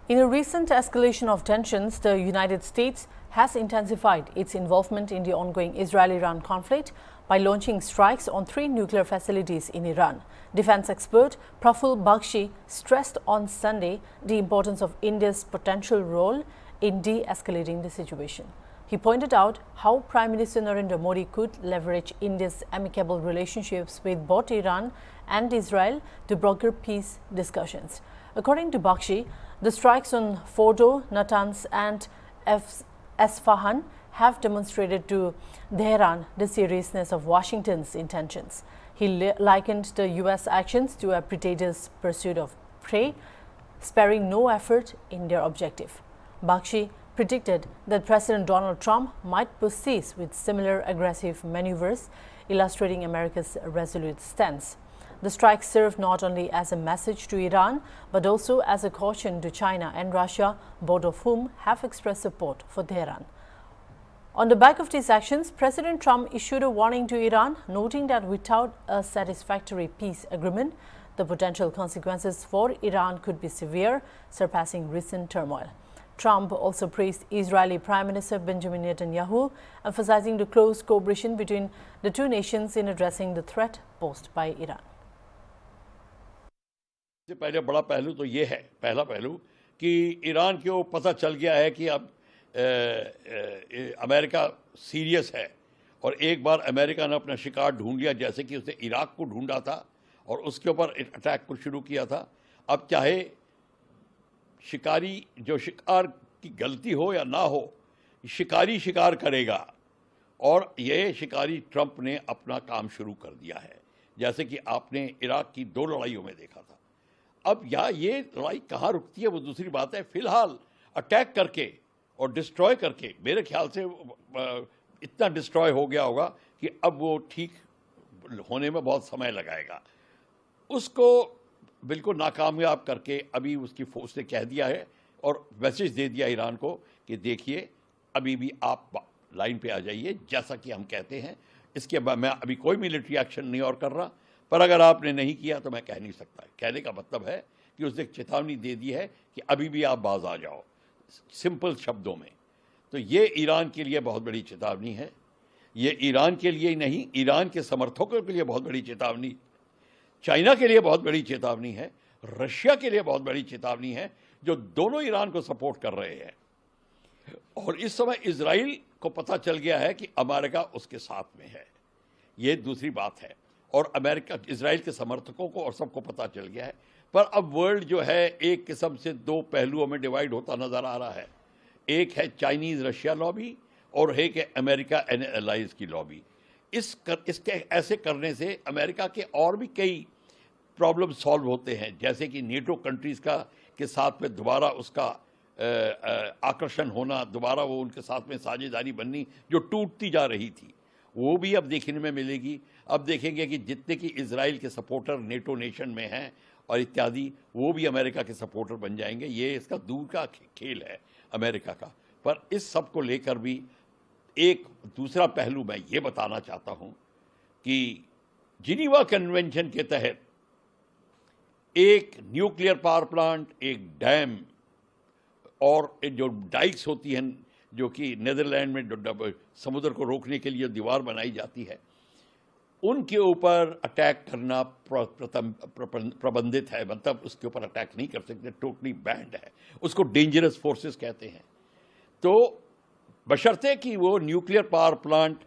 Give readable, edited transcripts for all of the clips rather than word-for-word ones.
In a recent escalation of tensions, the United States has intensified its involvement in the ongoing Israel-Iran conflict by launching strikes on 3 nuclear facilities in Iran. Defense expert Praful Bakshi stressed on Sunday the importance of India's potential role in de-escalating the situation. He pointed out how Prime Minister Narendra Modi could leverage India's amicable relationships with both Iran and Israel to broker peace discussions. According to Bakshi, the strikes on Fordo, Natanz and Esfahan have demonstrated to Tehran the seriousness of Washington's intentions. He likened the U.S. actions to a predator's pursuit of prey, sparing no effort in their objective. Bakshi predicted that President Donald Trump might persist with similar aggressive maneuvers, illustrating America's resolute stance. The strikes serve not only as a message to Iran, but also as a caution to China and Russia, both of whom have expressed support for Tehran. On the back of these actions, President Trump issued a warning to Iran, noting that without a satisfactory peace agreement, the potential consequences for Iran could be severe, surpassing recent turmoil. Trump also praised Israeli Prime Minister Benjamin Netanyahu, emphasizing the close cooperation between the two nations in addressing the threat posed by Iran. सबसे पहले बड़ा पहलू तो ये है, पहला पहलू कि ईरान को पता चल गया है कि अब अमेरिका सीरियस है और एक बार अमेरिका ने अपना शिकार ढूंढ लिया, जैसे कि उसने इराक को ढूंढा था और उसके ऊपर अटैक को शुरू किया था। अब चाहे शिकारी जो शिकार की गलती हो या ना हो, शिकारी शिकार करेगा और ये शिकारी ट्रंप ने अपना काम शुरू कर दिया है, जैसे कि आपने इराक की 2 लड़ाइयों में देखा था। अब ये लड़ाई कहाँ रुकती है वो दूसरी बात है। फिलहाल अटैक करके और डिस्ट्रॉय करके मेरे ख्याल से इतना डिस्ट्रॉय हो गया होगा कि अब वो ठीक होने में बहुत समय लगाएगा। उसको बिल्कुल नाकामयाब करके अभी उसकी फोर्स ने कह दिया है और मैसेज दे दिया ईरान को कि देखिए अभी भी आप लाइन पे आ जाइए, जैसा कि हम कहते हैं। इसके बाद मैं अभी कोई मिलिट्री एक्शन नहीं और कर रहा, पर अगर आपने नहीं किया तो मैं कह नहीं सकता। कहने का मतलब है कि उसने चेतावनी दे दी है कि अभी भी आप बाज आ जाओ, सिंपल शब्दों में। तो ये ईरान के लिए बहुत बड़ी चेतावनी है। ये ईरान के लिए ही नहीं, ईरान के समर्थकों के लिए बहुत बड़ी चेतावनी, चाइना के लिए बहुत बड़ी चेतावनी है, रशिया के लिए बहुत बड़ी चेतावनी है, जो दोनों ईरान को सपोर्ट कर रहे हैं। और इस समय इजराइल को पता चल गया है कि अमेरिका उसके साथ में है, ये दूसरी बात है। और अमेरिका इजराइल के समर्थकों को और सबको पता चल गया है। पर अब वर्ल्ड जो है एक किस्म से 2 पहलुओं में डिवाइड होता नजर आ रहा है। एक है चाइनीज रशिया लॉबी और एक है अमेरिका एंड एलाइज की लॉबी। इसके ऐसे करने से अमेरिका के और भी कई प्रॉब्लम सॉल्व होते हैं, जैसे कि नेटो कंट्रीज के साथ में दोबारा उसका आकर्षण होना, दोबारा वो उनके साथ में साझेदारी बननी जो टूटती जा रही थी, वो भी अब देखने में मिलेगी। अब देखेंगे कि जितने कि इजराइल के सपोर्टर नेटो नेशन में हैं और इत्यादि, वो भी अमेरिका के सपोर्टर बन जाएंगे। ये इसका दूर का खेल है अमेरिका का। पर इस सब को लेकर भी एक दूसरा पहलू मैं ये बताना चाहता हूँ कि जिनीवा कन्वेंशन के तहत एक न्यूक्लियर पावर प्लांट, एक डैम और जो डाइक्स होती हैं, जो कि नेदरलैंड में समुद्र को रोकने के लिए दीवार बनाई जाती है, उनके ऊपर अटैक करना प्रबंधित है। मतलब उसके ऊपर अटैक नहीं कर सकते, टोटली बैंड है। उसको डेंजरस फोर्सेस कहते हैं। तो बशर्ते कि वो न्यूक्लियर पावर प्लांट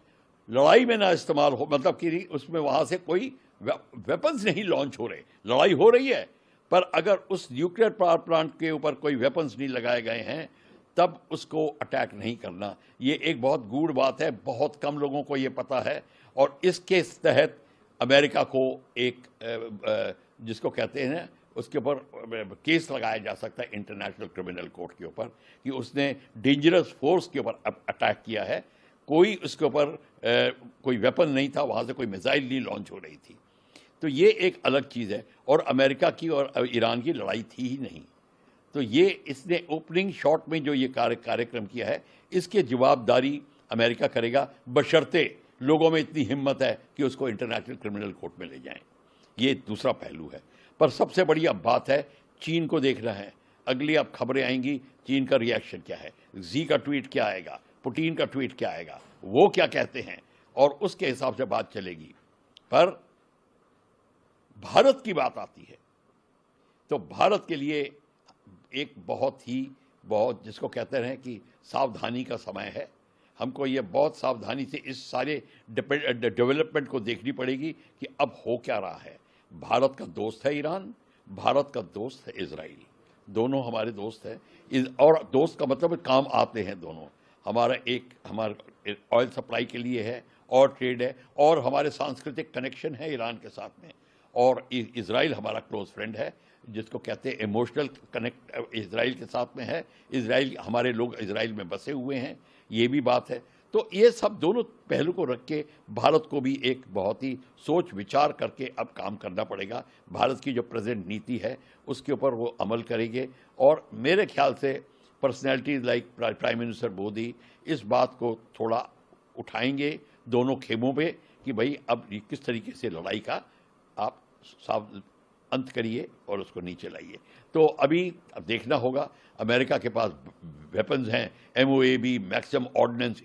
लड़ाई में ना इस्तेमाल हो, मतलब कि उसमें वहाँ से कोई वेपन्स नहीं लॉन्च हो रहे। लड़ाई हो रही है, पर अगर उस न्यूक्लियर पावर प्लांट के ऊपर कोई वेपन्स नहीं लगाए गए हैं, तब उसको अटैक नहीं करना। ये एक बहुत गूढ़ बात है, बहुत कम लोगों को ये पता है। और इसके तहत अमेरिका को एक जिसको कहते हैं उसके ऊपर केस लगाया जा सकता है इंटरनेशनल क्रिमिनल कोर्ट के ऊपर कि उसने डेंजरस फोर्स के ऊपर अटैक किया है। कोई उसके ऊपर कोई वेपन नहीं था, वहाँ से कोई मिसाइल नहीं लॉन्च हो रही थी। तो ये एक अलग चीज़ है। और अमेरिका की और ईरान की लड़ाई थी ही नहीं। तो ये इसने ओपनिंग शॉट में जो ये कार्यक्रम किया है, इसकी जवाबदारी अमेरिका करेगा, बशर्ते लोगों में इतनी हिम्मत है कि उसको इंटरनेशनल क्रिमिनल कोर्ट में ले जाएं। ये दूसरा पहलू है। पर सबसे बड़ी अब बात है चीन को देखना है। अगली अब खबरें आएंगी, चीन का रिएक्शन क्या है, जी का ट्वीट क्या आएगा, पुतिन का ट्वीट क्या आएगा, वो क्या कहते हैं, और उसके हिसाब से बात चलेगी। पर भारत की बात आती है तो भारत के लिए एक बहुत जिसको कहते हैं कि सावधानी का समय है। हमको ये बहुत सावधानी से इस सारे डेवलपमेंट को देखनी पड़ेगी कि अब हो क्या रहा है। भारत का दोस्त है ईरान, भारत का दोस्त है इजराइल, दोनों हमारे दोस्त हैं। और दोस्त का मतलब काम आते हैं दोनों। हमारा ऑयल सप्लाई के लिए है और ट्रेड है, और हमारे सांस्कृतिक कनेक्शन है ईरान के साथ में। और इजराइल हमारा क्लोज फ्रेंड है, जिसको कहते हैं इमोशनल कनेक्ट इजराइल के साथ में है। इजराइल, हमारे लोग इजराइल में बसे हुए हैं, ये भी बात है। तो ये सब दोनों पहलू को रख के भारत को भी एक बहुत ही सोच विचार करके अब काम करना पड़ेगा। भारत की जो प्रेजेंट नीति है उसके ऊपर वो अमल करेंगे, और मेरे ख्याल से personalities like prime minister Modi इस बात को थोड़ा उठाएंगे दोनों खेमों पे कि भाई अब किस तरीके से लड़ाई का आप अंत करिए और उसको नीचे लाइए। तो अभी अब देखना होगा। अमेरिका के पास वेपन्स हैं, MOAB, मैक्सिमम ऑर्डिनेंस